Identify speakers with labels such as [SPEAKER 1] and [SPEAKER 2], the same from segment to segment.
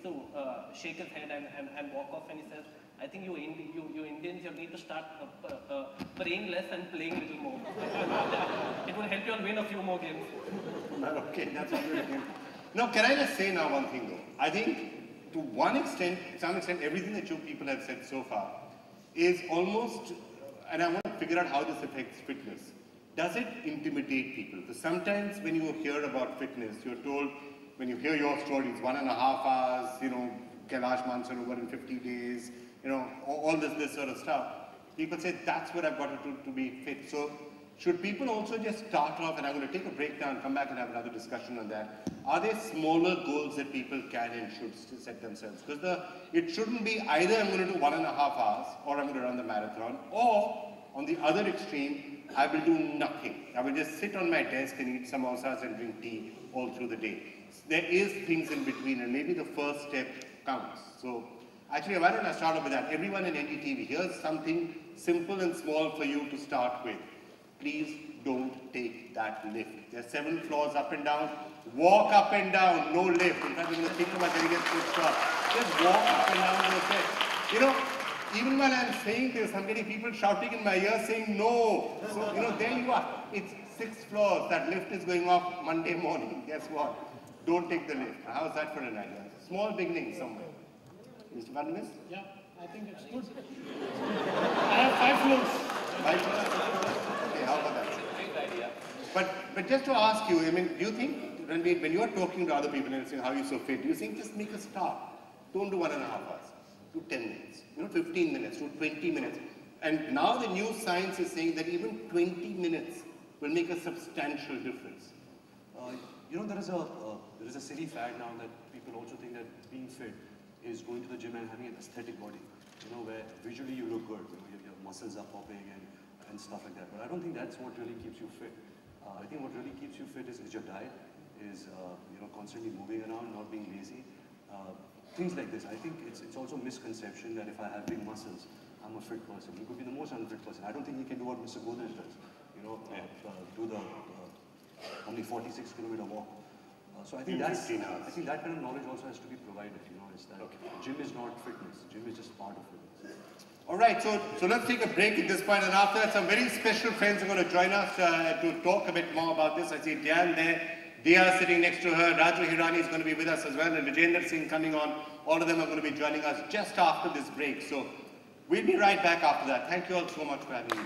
[SPEAKER 1] to shake his head and walk off, and he says, I think you Indians, you need to start praying less and playing a little more. It will help you all win a few more games.
[SPEAKER 2] Okay, that's good. Now, can I just say now one thing though? I think to one extent, some extent, everything that you people have said so far is almost, and I want to figure out how this affects fitness. Does it intimidate people? Because sometimes when you hear about fitness, you're told, when you hear your stories, 1.5 hours, you know, Kailash Mansarovar in 50 days, you know, all this sort of stuff. People say, that's what I've got to do to be fit. So should people also just start off, and I'm going to take a break now and come back and have another discussion on that. Are there smaller goals that people can and should set themselves? Because it shouldn't be either I'm going to do 1.5 hours or I'm going to run the marathon, or on the other extreme, I will do nothing. I will just sit on my desk and eat samosas and drink tea all through the day. There is things in between, and maybe the first step counts. So actually, why don't I start off with that? Everyone in NDTV, here's something simple and small for you to start with. Please don't take that lift. There are 7 floors up and down. Walk up and down, no lift. In fact, I'm going to think about getting a foot stop. Just walk up and down those steps. You know, even while I'm saying this, I'm getting people shouting in my ear saying no. So, you know, there you are. It's 6 floors. That lift is going off Monday morning. Guess what? Don't take the lift. How's that for an idea? Small beginning somewhere. Mr. Fadnavis?
[SPEAKER 3] Yeah, I think it's good. I have 5 floors.
[SPEAKER 2] 5 floors? Okay, how about that?
[SPEAKER 1] Great idea.
[SPEAKER 2] But just to ask you, I mean, do you think, Ranveer, when you are talking to other people and saying how you're so fit, do you think just make a start? Don't do 1.5 hours. Do 10 minutes. You know, 15 minutes. Do 20 minutes. And now the new science is saying that even 20 minutes will make a substantial difference.
[SPEAKER 4] You know, there is a silly fad now that people also think that being fit is going to the gym and having an aesthetic body, you know, where visually you look good, you know, your muscles are popping and stuff like that. But I don't think that's what really keeps you fit. I think what really keeps you fit is your diet, is you know, constantly moving around, not being lazy. Things like this. I think it's also a misconception that if I have big muscles, I'm a fit person. He could be the most unfit person. I don't think he can do what Mr. Godrej does. You know, do the only 46-kilometer walk. So I think that kind of knowledge also has to be provided. You know, is that gym is not fitness. Gym is just part of fitness.
[SPEAKER 2] All right, so let's take a break at this point, and after that, some very special friends are going to join us to talk a bit more about this. I see Diane there, Dia sitting next to her, Raju Hirani is going to be with us as well, and Vijender Singh coming on. All of them are going to be joining us just after this break. So we'll be right back after that. Thank you all so much for having me.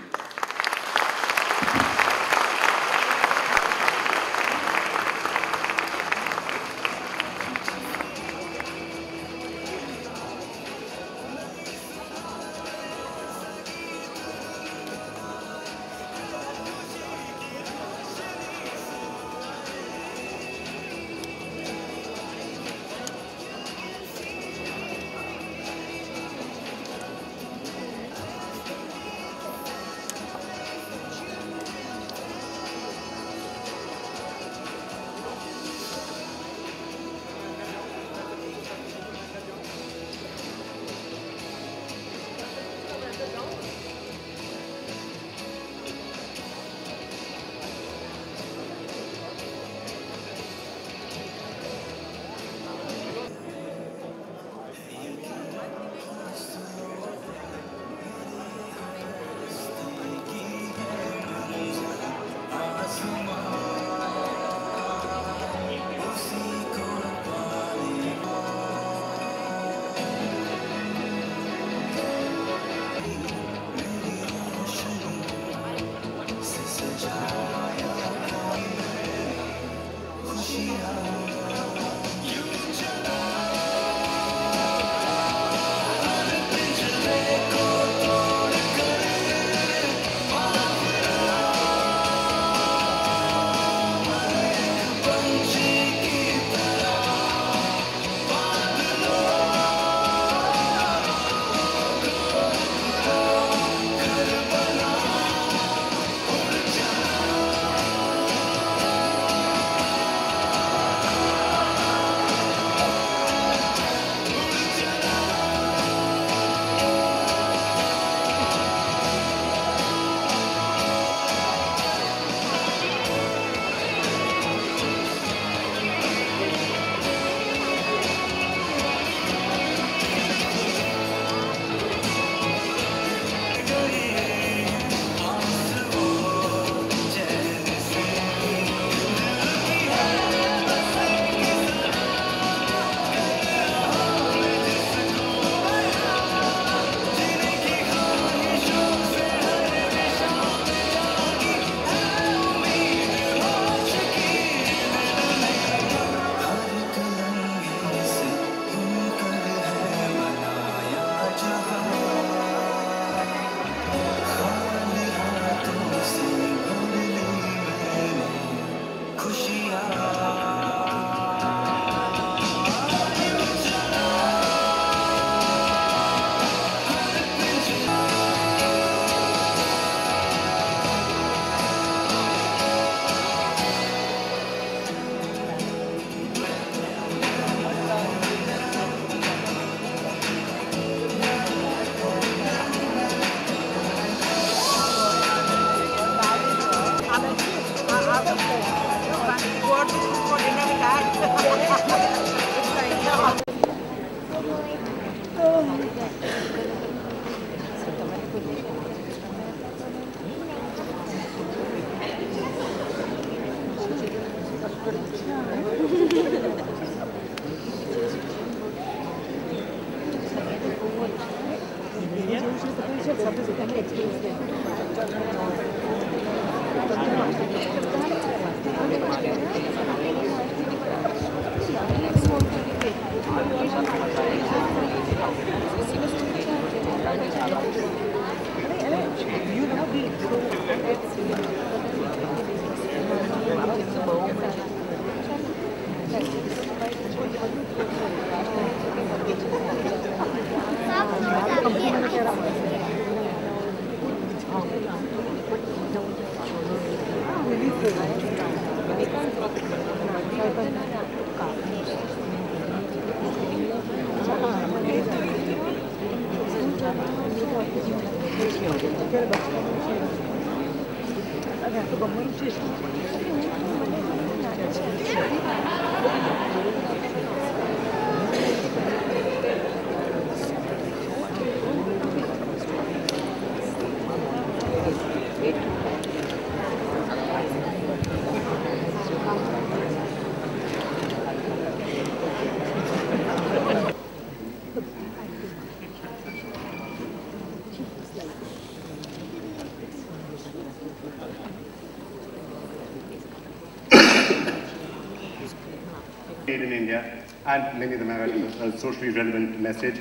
[SPEAKER 2] In India, and many of them have a socially relevant message.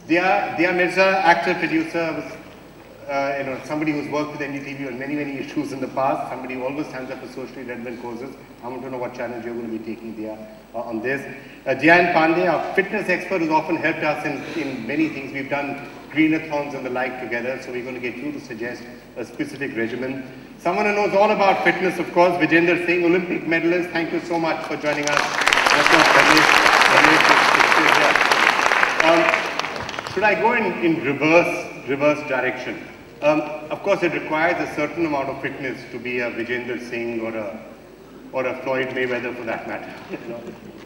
[SPEAKER 2] Dia Mirza, actor, producer, was somebody who's worked with NDTV on many issues in the past, somebody who always stands up for socially relevant causes. I want to know what challenge you're going to be taking, Dia, on this. Dhyan Pandey, our fitness expert, who's often helped us in many things. We've done greenathons and the like together, so we're going to get you to suggest a specific regimen. Someone who knows all about fitness, of course, Vijender Singh, Olympic medalist. Thank you so much for joining us. Should I go in reverse direction? Of course, it requires a certain amount of fitness to be a Vijender Singh or a Floyd Mayweather, for that matter.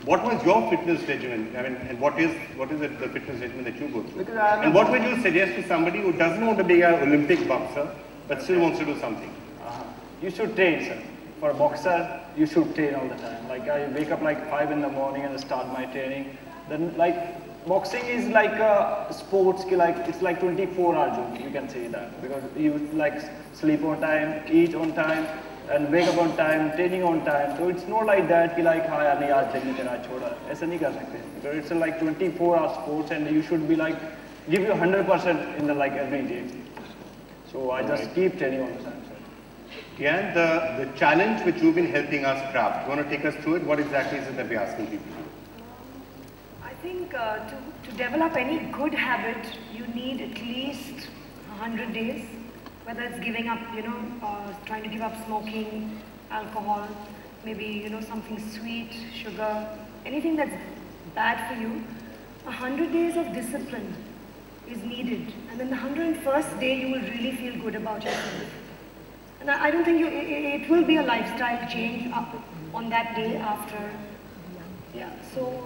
[SPEAKER 2] What was your fitness regimen? I mean, and what is the fitness regimen that you go through? And what would you suggest to somebody who doesn't want to be an Olympic boxer but still wants to do something?
[SPEAKER 5] You should train, sir. For a boxer, you should train all the time. Like I wake up like 5 in the morning and start my training. Then like boxing is like a sports, it's like 24-hour job, you can say that. Because you like sleep on time, eat on time, and wake up on time, training on time. So it's not like that, like, हाँ यार नहीं आज training करना छोड़ा. ऐसा नहीं कर सकते. Because it's like 24-hour sports and you should be like, give you 100% in the like every day. So I just keep training all the time.
[SPEAKER 2] Yeah, the challenge which you've been helping us craft, you want to take us through it? What exactly is it that we're asking people to do?
[SPEAKER 6] I think to develop any good habit, you need at least 100 days, whether it's giving up, trying to give up smoking, alcohol, maybe, something sweet, sugar, anything that's bad for you. 100 days of discipline is needed. And then the 101st day, you will really feel good about yourself. And I don't think it will be a lifestyle change on that day after. Yeah, so.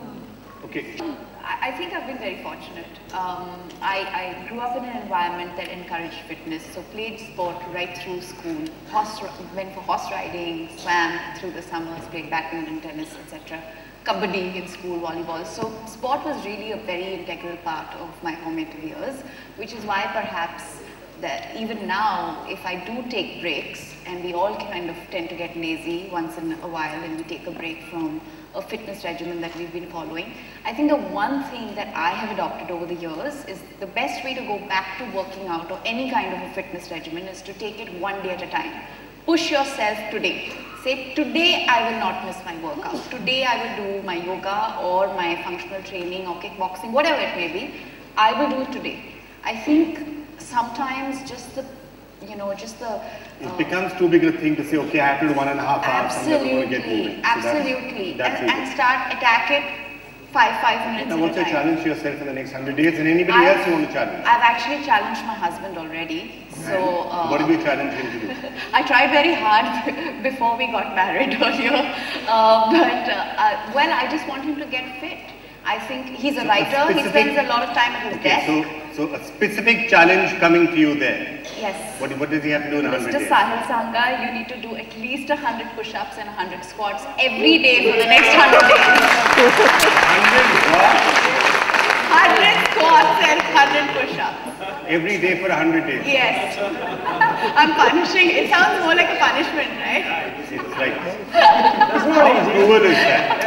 [SPEAKER 2] Okay.
[SPEAKER 7] I think I've been very fortunate. I grew up in an environment that encouraged fitness, so played sport right through school, went for horse riding, swam through the summers, played badminton, tennis, etc. Kabaddi in school, volleyball. So sport was really a very integral part of my formative years, which is why perhaps that even now, if I do take breaks, and we all kind of tend to get lazy once in a while and we take a break from a fitness regimen that we've been following, I think the one thing that I have adopted over the years is the best way to go back to working out or any kind of a fitness regimen is to take it one day at a time. Push yourself today. Say, today I will not miss my workout. Today I will do my yoga or my functional training or kickboxing, whatever it may be. I will do it today. I think sometimes just the
[SPEAKER 2] it becomes too big a thing to say, okay, I have to do 1.5 hours.
[SPEAKER 7] Absolutely,
[SPEAKER 2] So
[SPEAKER 7] absolutely. And start attack it 5 minutes
[SPEAKER 2] Now,
[SPEAKER 7] at
[SPEAKER 2] what's
[SPEAKER 7] a
[SPEAKER 2] your
[SPEAKER 7] time.
[SPEAKER 2] challenge to yourself in the next 100 days and anybody else you want to challenge?
[SPEAKER 7] I've actually challenged my husband already. So
[SPEAKER 2] What did you challenge him to do?
[SPEAKER 7] I tried very hard before we got married earlier. Well, I just want him to get fit. I think he's a writer. He spends a lot of time at his desk.
[SPEAKER 2] So a specific challenge coming to you there.
[SPEAKER 7] Yes.
[SPEAKER 2] What does he have to do in 100
[SPEAKER 7] Mr.
[SPEAKER 2] days?
[SPEAKER 7] Sahil Sangha, you need to do at least 100 push-ups and 100 squats every day for the next 100 days.
[SPEAKER 2] 100 what?
[SPEAKER 7] 100 squats and 100 push-ups.
[SPEAKER 2] Every day for 100 days.
[SPEAKER 7] Yes. I'm punishing. It sounds more like a punishment, right?
[SPEAKER 2] It's like, how cruel is that?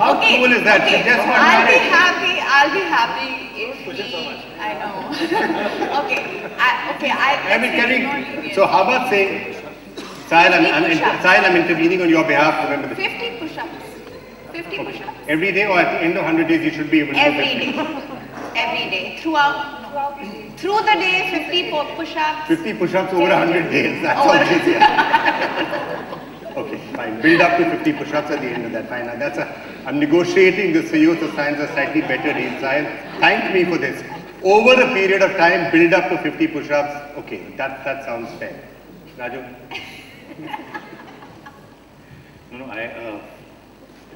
[SPEAKER 2] How cruel is that?
[SPEAKER 7] Okay.
[SPEAKER 2] She just got
[SPEAKER 7] I'll be
[SPEAKER 2] married.
[SPEAKER 7] happy if he... I know.
[SPEAKER 2] So how about saying, Sahil, I'm intervening on your behalf. Remember this.
[SPEAKER 7] 50 push-ups. 50 push-ups.
[SPEAKER 2] Every day or at the end of 100 days you should be able to do 50.
[SPEAKER 7] Every day. Every day. Through the day, 50 push-ups.
[SPEAKER 2] 50 push-ups over 100 days. That's all it is. Okay, fine. Build up to 50 push-ups at the end of that. Fine. Now I'm negotiating this for you to sign a slightly better deal. Sahil, thank me for this. Over a period of time, build up to 50 push-ups. Okay, that sounds fair. Raju?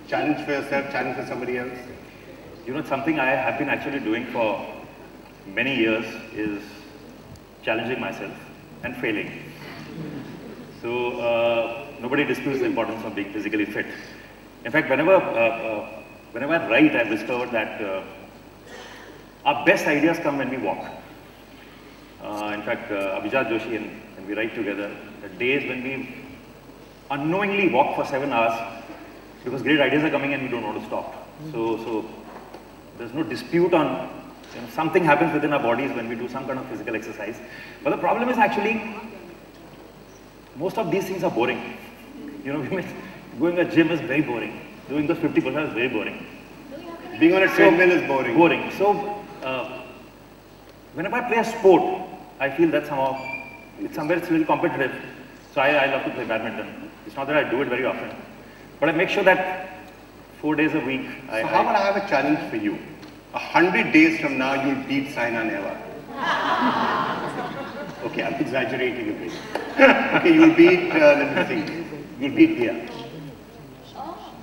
[SPEAKER 2] Challenge for yourself, challenge for somebody else?
[SPEAKER 8] You know, something I have been actually doing for many years is challenging myself and failing. So, nobody disputes the importance of being physically fit. In fact, whenever I write, I've discovered that our best ideas come when we walk. In fact, Abhijat Joshi and we write together, the days when we unknowingly walk for 7 hours because great ideas are coming and we don't want to stop. So there's no dispute on, something happens within our bodies when we do some kind of physical exercise. But the problem is actually, most of these things are boring. Going to the gym is very boring. Doing those 50 push-ups is very boring.
[SPEAKER 2] Being on a treadmill is boring.
[SPEAKER 8] Boring. So, whenever I play a sport, I feel that it's a little competitive. So I love to play badminton. It's not that I do it very often. But I make sure that 4 days a week,
[SPEAKER 2] So how about I have a challenge for you? 100 days from now, you'll beat Saina Nehwal. Okay, I'm exaggerating a bit. Okay, you'll beat, let me think, you'll beat Dia.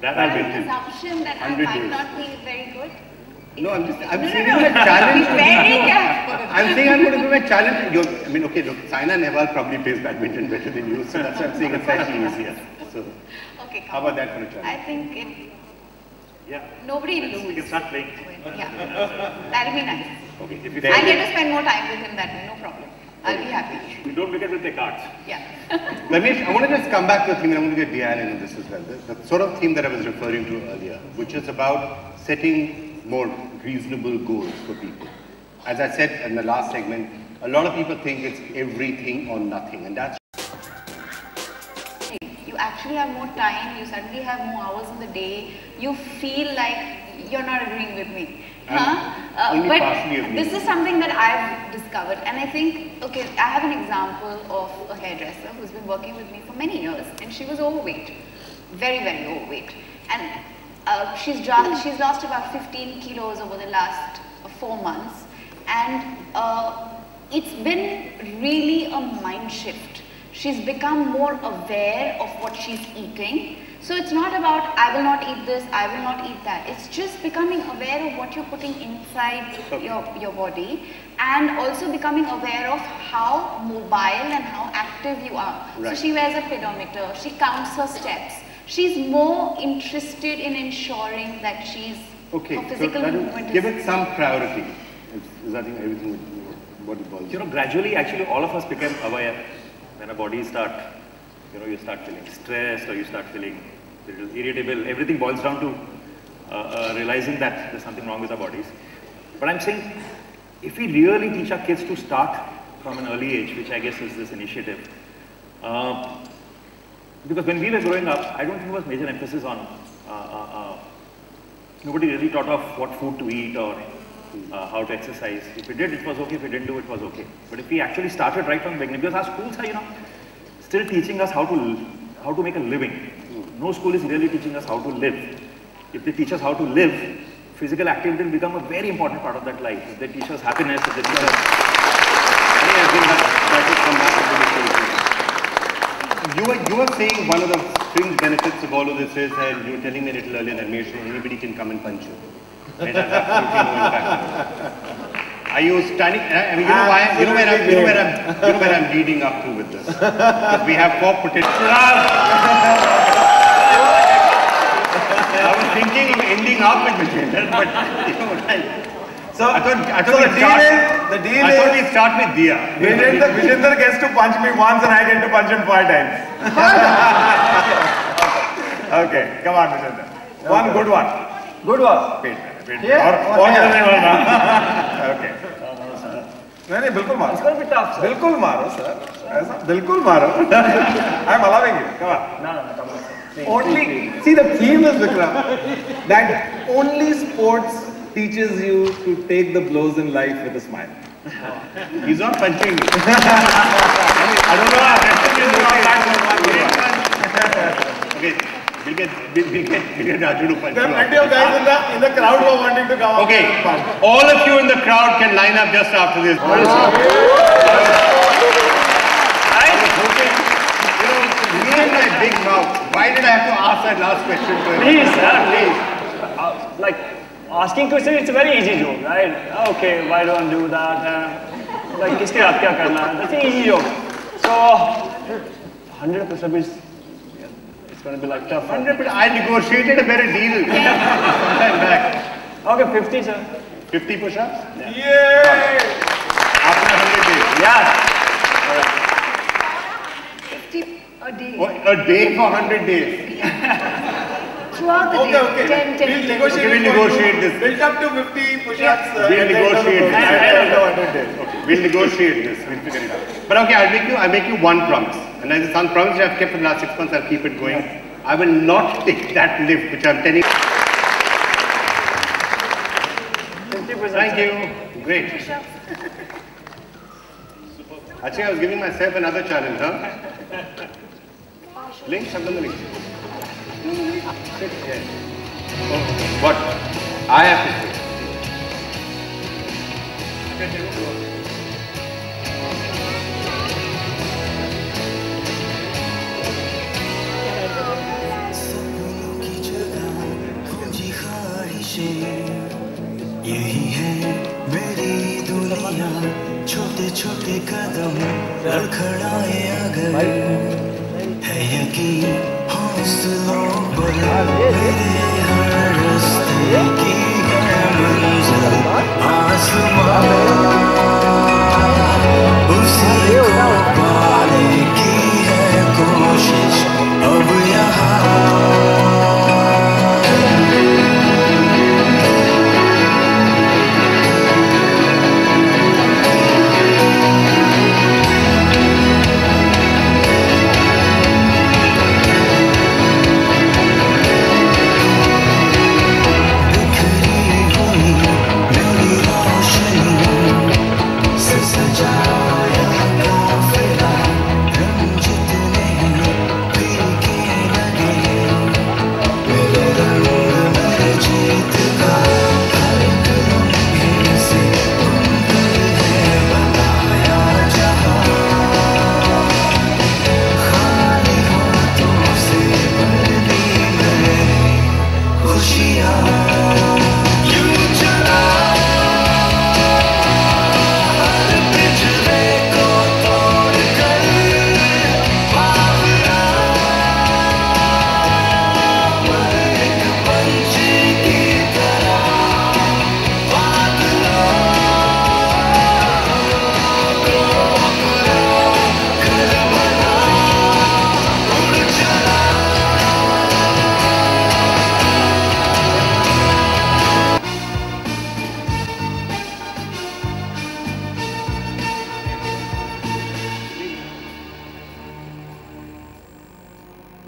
[SPEAKER 8] That I'll beat
[SPEAKER 7] An
[SPEAKER 8] him.
[SPEAKER 7] assumption that I
[SPEAKER 2] 100
[SPEAKER 7] might
[SPEAKER 2] days.
[SPEAKER 7] not be very good.
[SPEAKER 2] No, I'm saying a challenge.
[SPEAKER 7] Be very careful.
[SPEAKER 2] I'm saying I'm going to give a challenge. Okay, look, Saina Nehwal probably plays badminton better than you, so that's why I'm saying it's slightly easier. So,
[SPEAKER 7] Okay,
[SPEAKER 2] how about that for a challenge?
[SPEAKER 7] I think
[SPEAKER 8] Yeah.
[SPEAKER 7] nobody
[SPEAKER 8] We can
[SPEAKER 7] loses.
[SPEAKER 8] start playing.
[SPEAKER 7] Yeah, that'll be nice.
[SPEAKER 8] Okay. If you
[SPEAKER 7] I get to spend more time with him that way, no problem. I'll be happy.
[SPEAKER 8] we don't forget with the cards.
[SPEAKER 7] Yeah.
[SPEAKER 2] Ramesh, I want to just come back to a theme, and I want to get Diane into this as well. The sort of theme that I was referring to earlier, which is about setting more reasonable goals for people. As I said in the last segment, a lot of people think it's everything or nothing, and that's
[SPEAKER 7] You actually have more time, you suddenly have more hours in the day, you feel like you're not agreeing with me.
[SPEAKER 2] only
[SPEAKER 7] But
[SPEAKER 2] partially agreeing.
[SPEAKER 7] this is something that I've discovered, and I think, okay, I have an example of a hairdresser who's been working with me for many years, and she was overweight, very, very overweight. And she's lost about 15 kilos over the last 4 months, and it's been really a mind shift. She's become more aware of what she's eating. So it's not about, I will not eat this, I will not eat that. It's just becoming aware of what you're putting inside your body, and also becoming aware of how mobile and how active you are.
[SPEAKER 2] Right.
[SPEAKER 7] So she wears a pedometer, she counts her steps. She's more interested in ensuring that she's
[SPEAKER 2] okay.
[SPEAKER 7] her physical
[SPEAKER 2] So
[SPEAKER 7] movement
[SPEAKER 2] give
[SPEAKER 7] is...
[SPEAKER 2] it some priority. Is that everything what it boils?
[SPEAKER 8] Gradually, actually, all of us became aware when our bodies start, you start feeling stressed or you start feeling a little irritable. Everything boils down to realizing that there's something wrong with our bodies. But I'm saying, if we really teach our kids to start from an early age, which I guess is this initiative, because when we were growing up, I don't think there was major emphasis on, nobody really taught of what food to eat or how to exercise. If we did, it was okay. If we didn't do, it was okay. But if we actually started right from the beginning, because our schools are, still teaching us how to make a living. No school is really teaching us how to live. If they teach us how to live physical activity will become a very important part of that life. If they teach us happiness, if they teach us... I think that will come back to the story.
[SPEAKER 2] You were saying one of the fringe benefits of all of this is, and you were telling me a little earlier that anybody can come and punch you. It has absolutely no impact. Are you standing? I mean, you know why? You know where I'm leading up to with this. Because we have 4 potential. I was thinking of ending up with Vijender, but you know, like.
[SPEAKER 9] So
[SPEAKER 2] I thought
[SPEAKER 9] the deal is
[SPEAKER 2] we'd start with Dia.
[SPEAKER 9] Vijender gets to punch me once and I get to punch him 5 times. Okay, come on Vijender. One good one.
[SPEAKER 5] Good one.
[SPEAKER 9] Wait.
[SPEAKER 5] Yeah.
[SPEAKER 9] Okay. नहीं बिल्कुल मारो.
[SPEAKER 5] It's going to be tough, sir.
[SPEAKER 9] बिल्कुल मारो sir. ऐसा बिल्कुल मारो. I'm allowing you. Come on.
[SPEAKER 5] No, come on, sir. Please,
[SPEAKER 9] Only
[SPEAKER 5] please.
[SPEAKER 9] see the theme is Vikram that only sports teaches you to take the blows in life with a smile.
[SPEAKER 2] He's not punching me. I don't know how okay, we'll get Raju to punch you.
[SPEAKER 9] There are plenty of guys in the crowd who are wanting to come up.
[SPEAKER 2] Okay, all of you in the crowd can line up just after this. I was hoping, you know, me and my big mouth, why did I have to ask that last question to him?
[SPEAKER 5] Please, sir, please. Like, asking question, it's a very easy joke, right? Okay, why don't do that? Like, kiske saath kya karna? That's an easy joke. So, 100% is, it's going to be like tough.
[SPEAKER 2] 100%, I negotiated a better deal sometime back.
[SPEAKER 5] Okay, 50, sir.
[SPEAKER 2] 50 push-ups?
[SPEAKER 9] Yay!
[SPEAKER 2] After 100 days?
[SPEAKER 5] Yeah.
[SPEAKER 6] 50 a day.
[SPEAKER 2] Oh, a day for 100 days.
[SPEAKER 6] Throughout the
[SPEAKER 9] Okay.
[SPEAKER 6] day. 10,
[SPEAKER 2] We'll negotiate this.
[SPEAKER 9] Build up to 50 push-ups.
[SPEAKER 2] We'll negotiate this.
[SPEAKER 9] Okay.
[SPEAKER 2] We'll negotiate this. We'll figure it out. But okay, I'll make you one promise. And as a son promise which I've kept for the last 6 months, I'll keep it going. I will not take that lift, which I'm telling you.
[SPEAKER 5] 50%.
[SPEAKER 2] Thank you. Great. Actually, I was giving myself another challenge, huh? Link, shove them the link. Sit here. Oh, what? I have to sit.
[SPEAKER 10] यही है मेरी दुनिया छोटे छोटे कदम लड़खड़ाए अगर है यकीन हौसलों पर मेरे हर रास्ते की है मंजिल आसमां उसी को पाने की है कोशिश अब यहाँ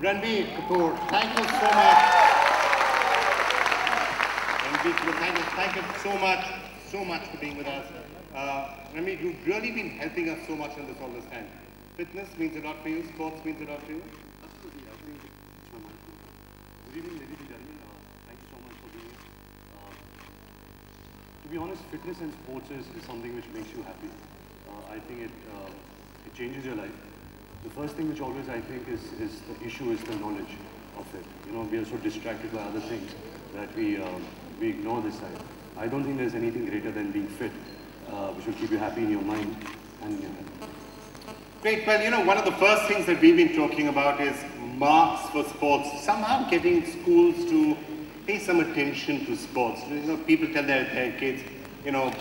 [SPEAKER 2] Ranbir Kapoor, thank you so much. Ranbir Kapoor, thank you so much for being with us. Ranbir, you've really been helping us so much in this all this time. Fitness means a lot for you, sports means a lot for you.
[SPEAKER 4] Absolutely, I think it's my mind. Good evening, ladies and gentlemen. Thank you so much for being here. be honest, fitness and sports is something which makes you happy. I think it changes your life. The first thing which always I think is the issue is the knowledge of it. You know, we are so distracted by other things that we ignore this side. I don't think there's anything greater than being fit, which will keep you happy in your mind and in your head.
[SPEAKER 2] Great. Well, you know, one of the first things that we've been talking about is marks for sports. Somehow getting schools to pay some attention to sports. You know, people tell their kids, you know,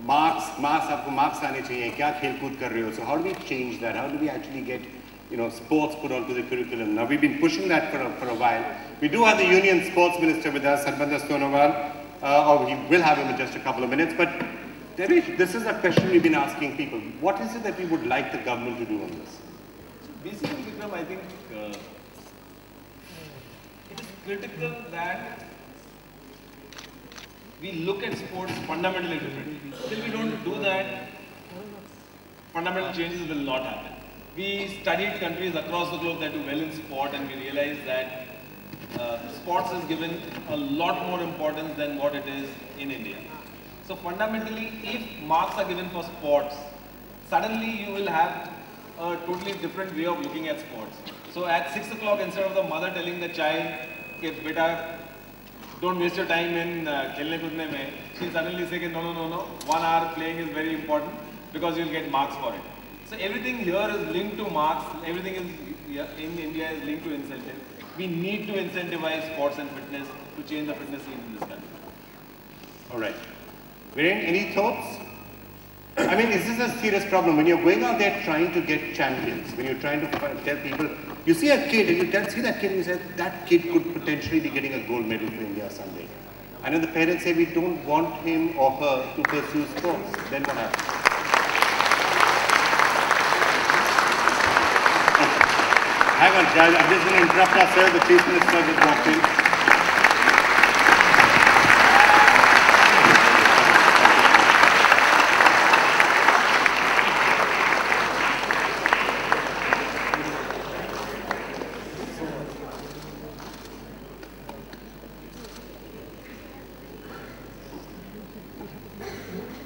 [SPEAKER 2] marks aane chahiye, kya khel kood kar rahe ho? So how do we change that? How do we actually get, you know, sports put onto the curriculum? Now, we've been pushing that for a while. We do have the Union Sports Minister with us, Sarbander Sonowal, or we will have him in just a couple of minutes. But this is a question we've been asking people. What is it that we would like the government to do on this?
[SPEAKER 9] So basically, Vikram, I think it is critical that we look at sports fundamentally differently. Till we don't do that, fundamental changes will not happen. We studied countries across the globe that do well in sport, and we realized that sports is given a lot more importance than what it is in India. So fundamentally, if marks are given for sports, suddenly you will have a totally different way of looking at sports. So at 6 o'clock, instead of the mother telling the child, "Okay, beta, don't waste your time in khelne kudne mein," she suddenly say, "No, no, no, no, 1 hour playing is very important because you'll get marks for it." So everything here is linked to marks. Everything in India is linked to incentive. We need to incentivize sports and fitness to change the fitness scene in this country.
[SPEAKER 2] All right. Viren, any thoughts? I mean, is this a serious problem? When you're going out there trying to get champions, when you're trying to tell people, you see a kid and you see that kid and you say, that kid could potentially be getting a gold medal for India someday. And then the parents say, we don't want him or her to pursue sports. Then what happens? Hang on, I'm just going to interrupt ourselves. The Chief Minister just walked in.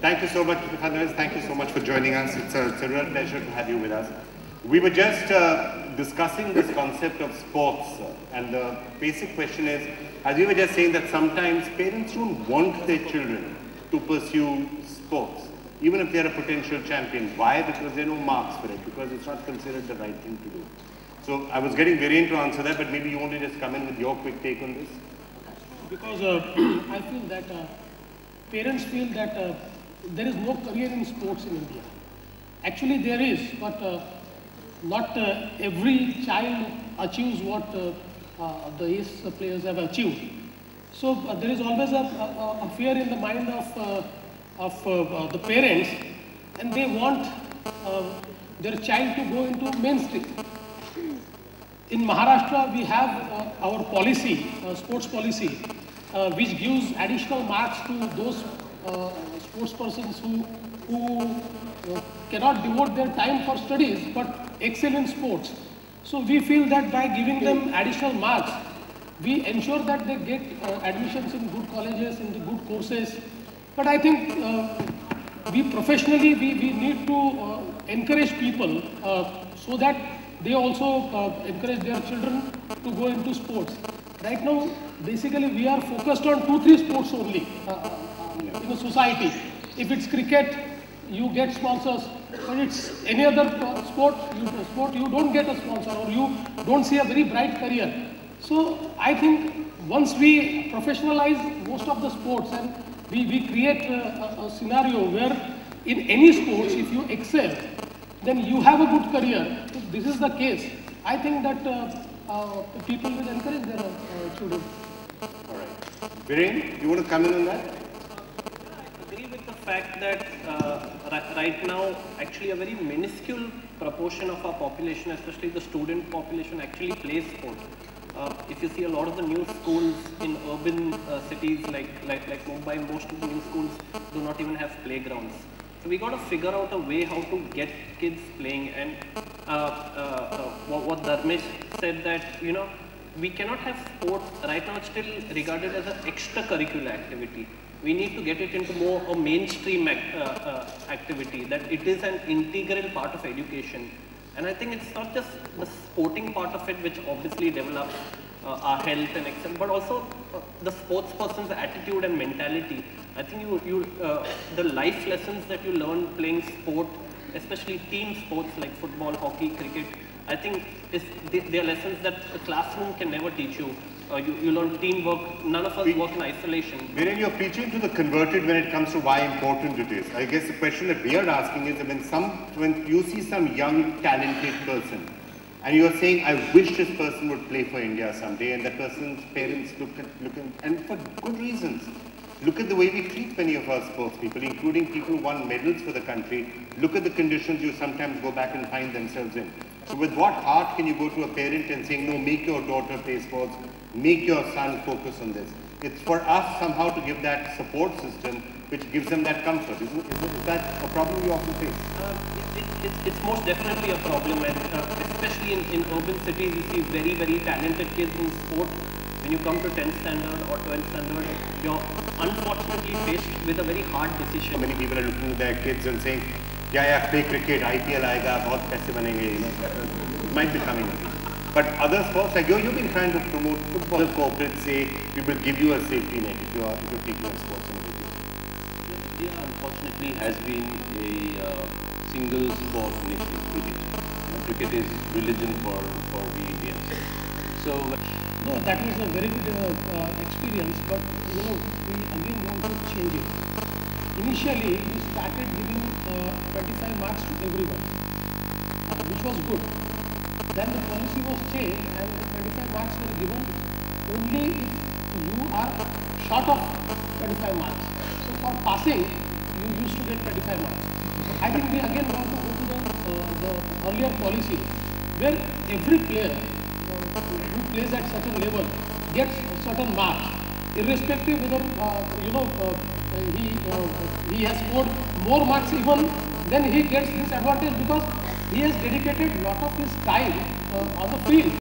[SPEAKER 2] Thank you so much, Fadhis. Thank you so much for joining us. It's a real pleasure to have you with us. We were just discussing this concept of sports, and the basic question is, as we were just saying, that sometimes parents don't want their children to pursue sports, even if they're a potential champion. Why? Because there are no marks for it, because it's not considered the right thing to do. So I was getting Viren to answer that, but maybe you want to just come in with your quick take on this?
[SPEAKER 3] Because I feel that parents feel that there is no career in sports in India. Actually there is, but not every child achieves what the ace players have achieved. So there is always a fear in the mind of the parents, and they want their child to go into mainstream. In Maharashtra, we have our policy, sports policy, which gives additional marks to those sports persons who cannot devote their time for studies but excel in sports. So we feel that by giving them additional marks, we ensure that they get admissions in good colleges, in the good courses. But I think we professionally, we need to encourage people so that they also encourage their children to go into sports. Right now, basically we are focused on 2-3 sports only in a society. If it's cricket, you get sponsors, but it's any other sport, you don't get a sponsor, or you don't see a very bright career. So I think once we professionalize most of the sports and we create a scenario where in any sports, if you excel, then you have a good career. If this is the case, I think that people will encourage their children.
[SPEAKER 2] All right. Viren, you want to come in on that?
[SPEAKER 1] The fact that right now actually a very minuscule proportion of our population, especially the student population, actually plays sports. If you see a lot of the new schools in urban cities like Mumbai, most of the new schools do not even have playgrounds. So we got to figure out a way how to get kids playing. And what Dharmesh said, that we cannot have sport right now. It's still regarded as an extracurricular activity. We need to get it into more a mainstream activity, that it is an integral part of education. And I think it's not just the sporting part of it which obviously develops our health and excellence, but also the sports person's attitude and mentality. I think the life lessons that you learn playing sport, especially team sports like football, hockey, cricket, I think they are lessons that the classroom can never teach you. You learn teamwork. None of us work in isolation.
[SPEAKER 2] Wherein you're preaching to the converted when it comes to why important it is. I guess the question that we are asking is when you see some young, talented person, and you are saying, I wish this person would play for India someday, and that person's parents look and for good reasons. Look at the way we treat many of our sports people, including people who won medals for the country. Look at the conditions you sometimes go back and find themselves in. So with what heart can you go to a parent and say, no, make your daughter play sports, make your son focus on this? It's for us somehow to give that support system which gives them that comfort. Is that a problem you often face?
[SPEAKER 1] It's most definitely a problem, and especially in urban cities, you see very, very talented kids in sport. When you come to 10th standard or 12th standard, you're unfortunately faced with a very hard decision.
[SPEAKER 2] Many people are looking at their kids and saying, yeah, play cricket, IPL aayega, bahut paise banenge, it might be coming. But other sports, like you've been trying to promote football. Corporates say we will give you a safety net if you're taking on sports in a big way.
[SPEAKER 11] India unfortunately has been a single sport nation, cricket. Cricket is religion for we Indians. So
[SPEAKER 3] no, that was a very good experience, but we again want to change it. Initially, we started giving 25 marks to everyone, which was good. Then the policy was changed and the 25 marks were given only if you are short of 25 marks. So for passing, you used to get 25 marks. So I think we again want to go to the earlier policy where every player who plays at certain level gets certain marks, irrespective whether he has scored more marks even, then he gets this advantage because he has dedicated a lot of his time on the field